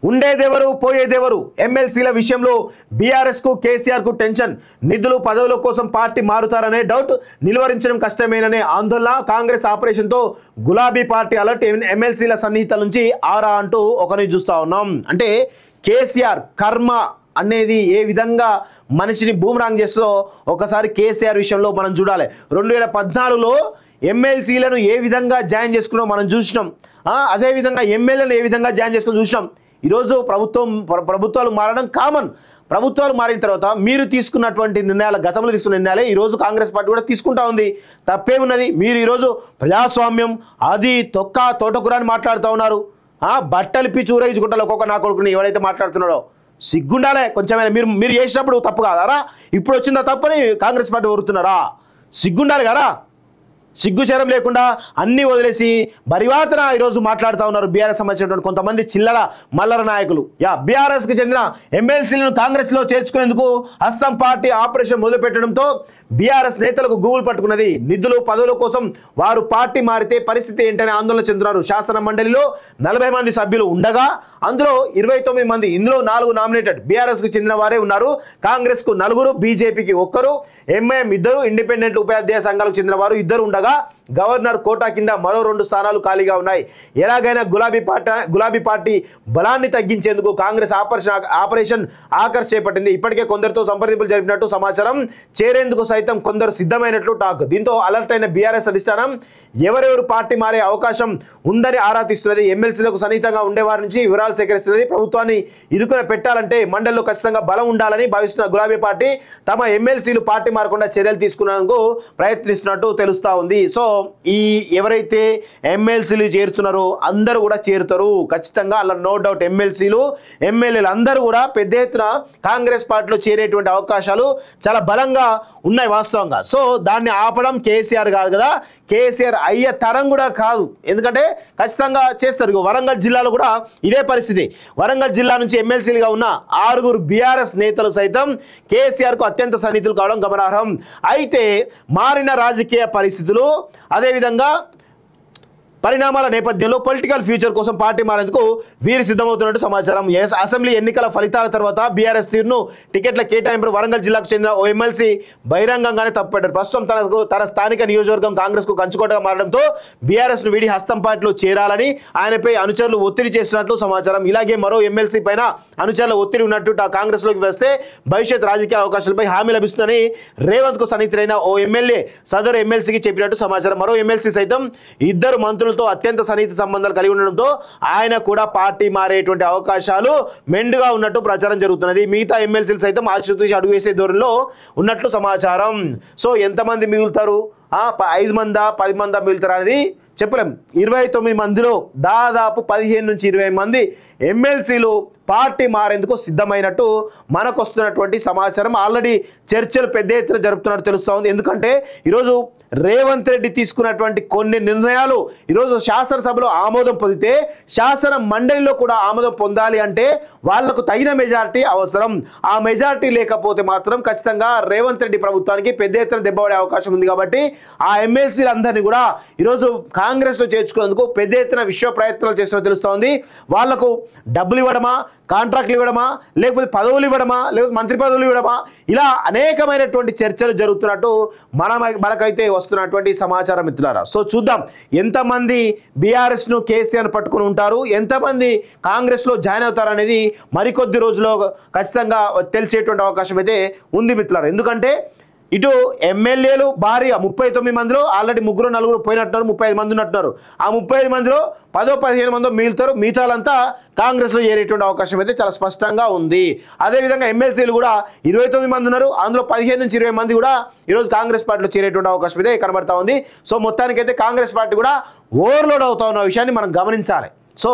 ఉండేదెవరు పోయేదెవరు ఎమ్మెల్సీల విషయంలో బీఆర్ఎస్ కు కేసీఆర్ కు టెన్షన్, నిధులు పదవుల కోసం పార్టీ మారుతారనే డౌట్, నిలువరించడం కష్టమేననే ఆందోళన, కాంగ్రెస్ ఆపరేషన్ తో గులాబీ పార్టీ అలర్ట్, ఎమ్మెల్సీల సన్నిహితుల నుంచి ఆరా అంటూ ఒకరిని చూస్తా ఉన్నాం. అంటే కేసీఆర్ కర్మ అనేది ఏ విధంగా మనిషిని బూమరాంగ్ చేస్తుందో ఒకసారి కేసీఆర్ విషయంలో మనం చూడాలి. 2014లో ఎమ్మెల్సీలను ఏ విధంగా జాయిన్ చేసుకున్నాం మనం చూసినాం. అదేవిధంగా ఎమ్మెల్యేలను ఏ విధంగా జాయిన్ చేసుకుని చూసినాం. ఈరోజు ప్రభుత్వాలు మారడం కామన్. ప్రభుత్వాలు మారిన తర్వాత మీరు తీసుకున్నటువంటి నిర్ణయాలు, గతంలో తీసుకున్న నిర్ణయాలే ఈరోజు కాంగ్రెస్ పార్టీ కూడా తీసుకుంటా ఉంది. తప్పేమున్నది? మీరు ఈరోజు ప్రజాస్వామ్యం అది తోటకూర అని మాట్లాడుతూ ఉన్నారు. బట్టలు పిచ్చి ఊరేగించుకుంటారు ఒక్కొక్క నా కొడుకుని ఎవరైతే మాట్లాడుతున్నాడో. సిగ్గుండాలే కొంచెమైనా. మీరు చేసినప్పుడు తప్పు కాదారా? ఇప్పుడు వచ్చిందా తప్పని కాంగ్రెస్ పార్టీ కోరుతున్నారా? సిగ్గుండాలి కదా. సిగ్గుచరం లేకుండా అన్నీ వదిలేసి బరివాతన ఈరోజు మాట్లాడుతూ ఉన్నారు బీఆర్ఎస్ సంబంధించినటువంటి కొంతమంది చిల్లర మల్లర నాయకులు. బీఆర్ఎస్కి చెందిన ఎమ్మెల్సీలను కాంగ్రెస్లో చేర్చుకునేందుకు హస్తం పార్టీ ఆపరేషన్ మొదలుపెట్టడంతో బీఆర్ఎస్ నేతలకు గూగుల్ పట్టుకున్నది. నిధులు పదవుల కోసం వారు పార్టీ మారితే పరిస్థితి ఏంటనే ఆందోళన చెందుతున్నారు. శాసన మండలిలో 40 మంది సభ్యులు ఉండగా అందులో 29 మంది, ఇందులో 4 నామినేటెడ్ బీఆర్ఎస్కు చెందిన వారే ఉన్నారు. కాంగ్రెస్కు 4, బీజేపీకి 1, ఎంఐఎం 2, ఇండిపెండెంట్ ఉపాధ్యాయ సంఘాలకు చెందిన వారు 2 ఉండగా గవర్నర్ కోటా కింద మరో 2 స్థానాలు ఖాళీగా ఉన్నాయి. ఎలాగైనా గులాబీ పార్టీ బలాన్ని తగ్గించేందుకు కాంగ్రెస్ ఆపరేషన్ ఆకర్ష్ చేపట్టింది. ఇప్పటికే కొందరితో సంప్రదింపులు జరిపినట్టు సమాచారం. చేరేందుకు సైతం కొందరు సిద్ధమైనట్లు టాక్. దీంతో అలర్ట్ అయిన బీఆర్ఎస్ అధిష్టానం ఎవరెవరు పార్టీ మారే అవకాశం ఉందని ఆరా తీస్తున్నది. ఎమ్మెల్సీలకు సన్నిహితంగా ఉండేవారి నుంచి వివరాలు సేకరిస్తున్నది. ప్రభుత్వాన్ని ఇరుకున పెట్టాలంటే మండలిలో ఖచ్చితంగా బలం ఉండాలని భావిస్తున్న గులాబీ పార్టీ తమ ఎమ్మెల్సీలు పార్టీ మారకుండా చర్యలు తీసుకునేందుకు ప్రయత్నిస్తున్నట్టు తెలుస్తా ఉంది. సో ఈ ఎవరైతే ఎమ్మెల్సీలు చేరుతున్నారో అందరూ కూడా చేరుతారు ఖచ్చితంగా. అలా నో డౌట్. ఎమ్మెల్యేలు అందరూ కూడా పెద్ద ఎత్తున కాంగ్రెస్ పార్టీలో చేరేటువంటి అవకాశాలు చాలా బలంగా ఉన్నాయి వాస్తవంగా. సో దాన్ని ఆపడం కేసీఆర్ కాదు కదా, కేసీఆర్ అయ్యే తరం కూడా కాదు. ఎందుకంటే ఖచ్చితంగా చేస్తారు. వరంగల్ జిల్లాలో కూడా ఇదే పరిస్థితి. వరంగల్ జిల్లా నుంచి ఎమ్మెల్సీలుగా ఉన్న 6 బీఆర్ఎస్ నేతలు సైతం కేసీఆర్కు అత్యంత సన్నిహితులు కావడం గమనార్హం. అయితే మారిన రాజకీయ పరిస్థితులు అదేవిధంగా పరిణామాల నేపథ్యంలో పొలిటికల్ ఫ్యూచర్ కోసం పార్టీ మారేందుకు వీరు సిద్ధమవుతున్నట్టు సమాచారం. అసెంబ్లీ ఎన్నికల ఫలితాల తర్వాత బీఆర్ఎస్ తీరును టికెట్ల కేటాయింపు వరంగల్ జిల్లాకు చెందిన ఓ ఎమ్మెల్సీ బహిరంగంగానే తప్పుపెట్టారు. ప్రస్తుతం తన స్థానిక నియోజకవర్గం కాంగ్రెస్కు కంచుకోటగా మారడంతో బీఆర్ఎస్ను వీడి హస్తం పార్టీలో చేరాలని ఆయనపై అనుచరులు ఒత్తిడి చేసినట్లు సమాచారం. ఇలాగే మరో ఎమ్మెల్సీ పైన అనుచరుల ఒత్తిడి ఉన్నట్టు కాంగ్రెస్లోకి వస్తే భవిష్యత్ రాజకీయ అవకాశాలపై హామీ లభిస్తుందని రేవంత్కు సన్నిహితులైన ఓ ఎమ్మెల్యే సదరు ఎమ్మెల్సీకి చెప్పినట్టు సమాచారం. మరో ఎమ్మెల్సీ సైతం 2 మంత్రులు అత్యంత సన్నిహిత సంబంధాలు కలిగి ఉండడంతో ఆయన కూడా పార్టీ మారేటువంటి అవకాశాలు మెండుగా ఉన్నట్టు ప్రచారం జరుగుతున్నది. మిగతా ఎమ్మెల్సీలు సైతం ఆశతూసి అడుగు వేసే ధోరణిలో ఉన్నట్లు సమాచారం. సో ఎంతమంది మిగులుతారు? 5 మందా 10 మందా మిగులుతారు అనేది చెప్పలేం. 29 మందిలో దాదాపు 15 నుంచి 20 మంది ఎమ్మెల్సీలు పార్టీ మారేందుకు సిద్ధమైనట్టు మనకు వస్తున్నటువంటి సమాచారం. ఆల్రెడీ చర్చలు పెద్ద ఎత్తున జరుపుతున్నట్టు తెలుస్తూ ఉంది. ఎందుకంటే ఈరోజు రేవంత్ రెడ్డి తీసుకున్నటువంటి కొన్ని నిర్ణయాలు ఈరోజు శాసనసభలో ఆమోదం పొందితే శాసన మండలిలో కూడా ఆమోదం పొందాలి అంటే వాళ్లకు తగిన మెజారిటీ అవసరం. ఆ మెజారిటీ లేకపోతే మాత్రం ఖచ్చితంగా రేవంత్ రెడ్డి ప్రభుత్వానికి పెద్ద ఎత్తున దెబ్బపడే అవకాశం ఉంది. కాబట్టి ఆ ఎమ్మెల్సీలందరినీ కూడా ఈరోజు కాంగ్రెస్లో చేర్చుకునేందుకు పెద్ద ఎత్తున విశ్వ ప్రయత్నాలు చేస్తున్నట్టు తెలుస్తూ ఉంది. వాళ్లకు డబ్బులు ఇవ్వడమా, కాంట్రాక్ట్లు ఇవ్వడమా, లేకపోతే పదవులు ఇవ్వడమా, లేకపోతే మంత్రి పదవులు ఇవ్వడమా, ఇలా అనేకమైనటువంటి చర్చలు జరుగుతున్నట్టు మనకైతే వస్తున్నటువంటి సమాచారం మిత్రులారా. సో చూద్దాం ఎంతమంది బీఆర్ఎస్ను కేసీఆర్ పట్టుకుని ఉంటారు, ఎంతమంది కాంగ్రెస్లో జాయిన్ అవుతారు అనేది మరికొద్ది రోజుల్లో ఖచ్చితంగా తెలిసేటువంటి అవకాశం అయితే ఉంది మిత్రులారా. ఎందుకంటే ఇటు ఎమ్మెల్యేలు భారీగా 39 మందిలో ఆల్రెడీ 3-4 పోయినట్టున్నారు, 35 మంది ఉన్నట్టున్నారు. ఆ 35 మందిలో 10-15 మంది మిగులుతారు. మిగతాలంతా కాంగ్రెస్లో చేరేటువంటి అవకాశం అయితే చాలా స్పష్టంగా ఉంది. అదేవిధంగా ఎమ్మెల్సీలు కూడా 29 మంది ఉన్నారు. అందులో 15 నుంచి 20 మంది కూడా ఈరోజు కాంగ్రెస్ పార్టీలో చేరేటువంటి అవకాశం అయితే కనబడతా ఉంది. సో మొత్తానికైతే కాంగ్రెస్ పార్టీ కూడా ఓవర్లోడ్ అవుతా ఉన్న విషయాన్ని మనం గమనించాలి. సో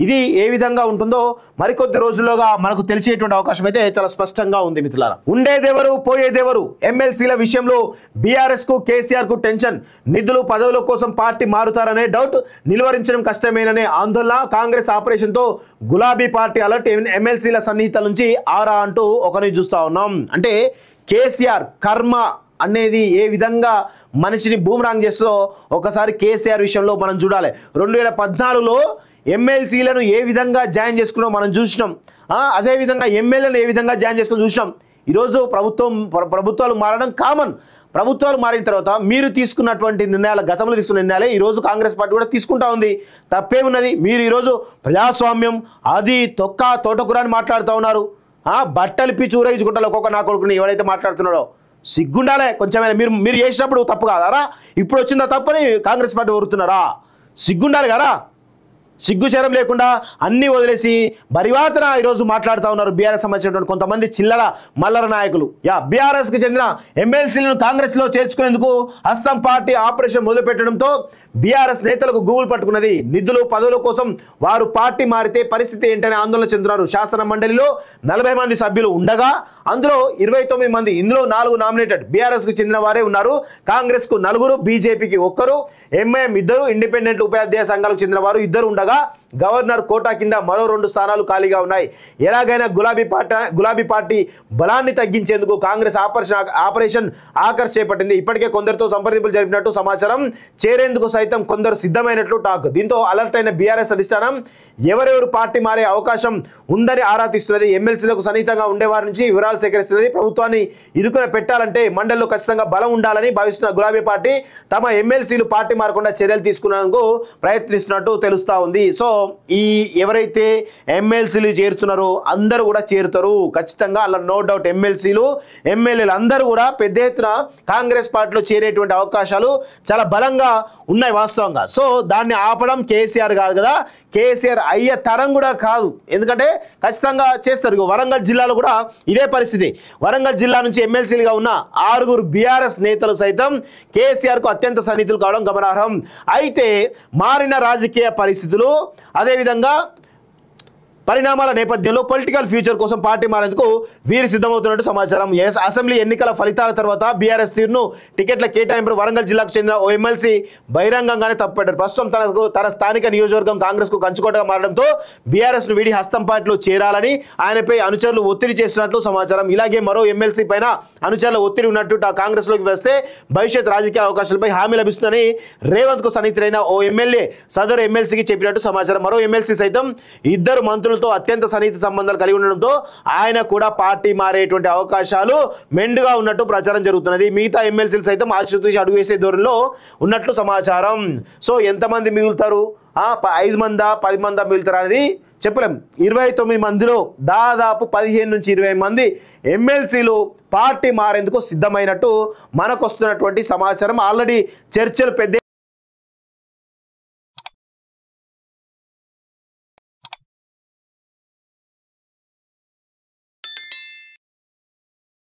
ఇది ఏ విధంగా ఉంటుందో మరికొద్ది రోజుల్లోగా మనకు తెలిసేటువంటి అవకాశం అయితే చాలా స్పష్టంగా ఉంది మిత్రులారా. ఉండేదెవరు పోయేదెవరు ఎమ్మెల్సీల విషయంలో బీఆర్ఎస్ కు కేసీఆర్ కు టెన్షన్, నిధులు పదవుల కోసం పార్టీ మారుతారనే డౌట్, నిలువరించడం కష్టమేననే ఆందోళన, కాంగ్రెస్ ఆపరేషన్ తో గులాబీ పార్టీ అలర్ట్, ఎమ్మెల్సీల సన్నిహితుల నుంచి ఆరా అంటూ ఒకరిని చూస్తా ఉన్నాం. అంటే కేసీఆర్ కర్మ అనేది ఏ విధంగా మనిషిని బూమరాంగ్ చేస్తుందో ఒకసారి కేసీఆర్ విషయంలో మనం చూడాలి. 2014లో ఎమ్మెల్సీలను ఏ విధంగా జాయిన్ చేసుకున్నాం మనం చూసినాం. అదేవిధంగా ఎమ్మెల్యేలను ఏ విధంగా జాయిన్ చేసుకుని చూసినాం. ఈరోజు ప్రభుత్వాలు మారడం కామన్. ప్రభుత్వాలు మారిన తర్వాత మీరు తీసుకున్నటువంటి నిర్ణయాలు, గతంలో తీసుకున్న నిర్ణయాలే ఈరోజు కాంగ్రెస్ పార్టీ కూడా తీసుకుంటా ఉంది. తప్పేమున్నది? మీరు ఈరోజు ప్రజాస్వామ్యం అది తోటకూర అని మాట్లాడుతూ ఉన్నారు. బట్టలు ఇప్పి చూరేయించుకుంటారు ఒక్కొక్క నా కొడుకుని ఎవరైతే మాట్లాడుతున్నాడో. సిగ్గుండాలే కొంచెమైనా. మీరు చేసినప్పుడు తప్పు కాదారా? ఇప్పుడు వచ్చిందా తప్పని కాంగ్రెస్ పార్టీ కోరుతున్నారా? సిగ్గుండాలి కదా. సిగ్గుశరం లేకుండా అన్నీ వదిలేసి బరివాతన ఈరోజు మాట్లాడుతూ ఉన్నారు బీఆర్ఎస్ సంబంధించినటువంటి కొంతమంది చిల్లర మల్లర నాయకులు. బీఆర్ఎస్కి చెందిన ఎమ్మెల్సీలను కాంగ్రెస్లో చేర్చుకునేందుకు హస్తం పార్టీ ఆపరేషన్ మొదలుపెట్టడంతో బీఆర్ఎస్ నేతలకు గూగుల్ పట్టుకున్నది. నిధులు పదవుల కోసం వారు పార్టీ మారితే పరిస్థితి ఏంటని ఆందోళన చెందుతున్నారు. శాసన మండలిలో 40 మంది సభ్యులు ఉండగా అందులో 29 మంది, ఇందులో 4 నామినేటెడ్ బీఆర్ఎస్కు చెందిన వారే ఉన్నారు. కాంగ్రెస్కు 4, బీజేపీకి 1, ఎంఐఎం 2, ఇండిపెండెంట్ ఉపాధ్యాయ సంఘాలకు చెందిన వారు 2 ఉండగా గవర్నర్ కోటా కింద మరో 2 స్థానాలు ఖాళీగా ఉన్నాయి. ఎలాగైనా గులాబీ పార్టీ బలాన్ని తగ్గించేందుకు కాంగ్రెస్ ఆపరేషన్ ఆకర్ష్ చేపట్టింది. ఇప్పటికే కొందరితో సంప్రదింపులు జరిపినట్టు సమాచారం. చేరేందుకు సైతం కొందరు సిద్ధమైనట్లు టాక్. దీంతో అలర్ట్ అయిన బీఆర్ఎస్ అధిష్టానం ఎవరెవరు పార్టీ మారే అవకాశం ఉందని ఆరా తీస్తున్నది. ఎమ్మెల్సీలకు సన్నిహితంగా ఉండేవారి నుంచి వివరాలు సేకరిస్తున్నది. ప్రభుత్వాన్ని ఇరుకున పెట్టాలంటే మండలిలో ఖచ్చితంగా బలం ఉండాలని భావిస్తున్న గులాబీ పార్టీ తమ ఎమ్మెల్సీలు పార్టీ మారకుండా చర్యలు తీసుకునేందుకు ప్రయత్నిస్తున్నట్టు తెలుస్తా ఉంది. సో ఈ ఎవరైతే ఎమ్మెల్సీలు చేరుతున్నారో అందరూ కూడా చేరుతారు ఖచ్చితంగా. అలా నో డౌట్. ఎమ్మెల్యేలు అందరూ కూడా పెద్ద ఎత్తున కాంగ్రెస్ పార్టీలో చేరేటువంటి అవకాశాలు చాలా బలంగా ఉన్నాయి వాస్తవంగా. సో దాన్ని ఆపడం కేసీఆర్ కాదు కదా, కేసీఆర్ అయ్యే తరం కూడా కాదు. ఎందుకంటే ఖచ్చితంగా చేస్తారు. వరంగల్ జిల్లాలో కూడా ఇదే పరిస్థితి. వరంగల్ జిల్లా నుంచి ఎమ్మెల్సీలుగా ఉన్న 6 బీఆర్ఎస్ నేతలు సైతం కేసీఆర్కు అత్యంత సన్నిహితులు కావడం గమనార్హం. అయితే మారిన రాజకీయ పరిస్థితులు అదేవిధంగా పరిణామాల నేపథ్యంలో పొలిటికల్ ఫ్యూచర్ కోసం పార్టీ మారేందుకు వీరు సిద్ధమవుతున్నట్టు సమాచారం. అసెంబ్లీ ఎన్నికల ఫలితాల తర్వాత బీఆర్ఎస్ తీరును టికెట్ల కేటాయింపు వరంగల్ జిల్లాకు చెందిన ఓ ఎమ్మెల్సీ బహిరంగంగానే తప్పుపెట్టారు. ప్రస్తుతం తన స్థానిక నియోజకవర్గం కాంగ్రెస్ కు కంచుకోటగా మారడంతో బీఆర్ఎస్ ను వీడి హస్తం పార్టీలో చేరాలని ఆయనపై అనుచరులు ఒత్తిడి చేస్తున్నట్లు సమాచారం. ఇలాగే మరో ఎమ్మెల్సీ పైన అనుచరుల ఒత్తిడి ఉన్నట్టు కాంగ్రెస్ లోకి వస్తే భవిష్యత్ రాజకీయ అవకాశాలపై హామీ లభిస్తుందని రేవంత్ కు సన్నిహితులైన ఓ ఎమ్మెల్యే సదరు ఎమ్మెల్సీకి చెప్పినట్టు సమాచారం. మరో ఎమ్మెల్సీ సైతం 2 మంత్రులు అత్యంత సన్నిహిత సంబంధాలు కలిగి ఉండడంతో ఆయన కూడా పార్టీ మారేటువంటి అవకాశాలు మెండుగా ఉన్నట్టు ప్రచారం జరుగుతున్నది. మిగతా ఎమ్మెల్సీలు సైతం ఆశుతూసి అడుగు వేసే ధోరణిలో ఉన్నట్లు సమాచారం. సో ఎంతమంది మిగులుతారు? 5 మందా 10 మందా మిగులుతారు అనేది చెప్పలేం. 29 మందిలో దాదాపు 15 నుంచి 20 మంది ఎమ్మెల్సీలు పార్టీ మారేందుకు సిద్ధమైనట్టు మనకు వస్తున్నటువంటి సమాచారం. ఆల్రెడీ చర్చలు పెద్ద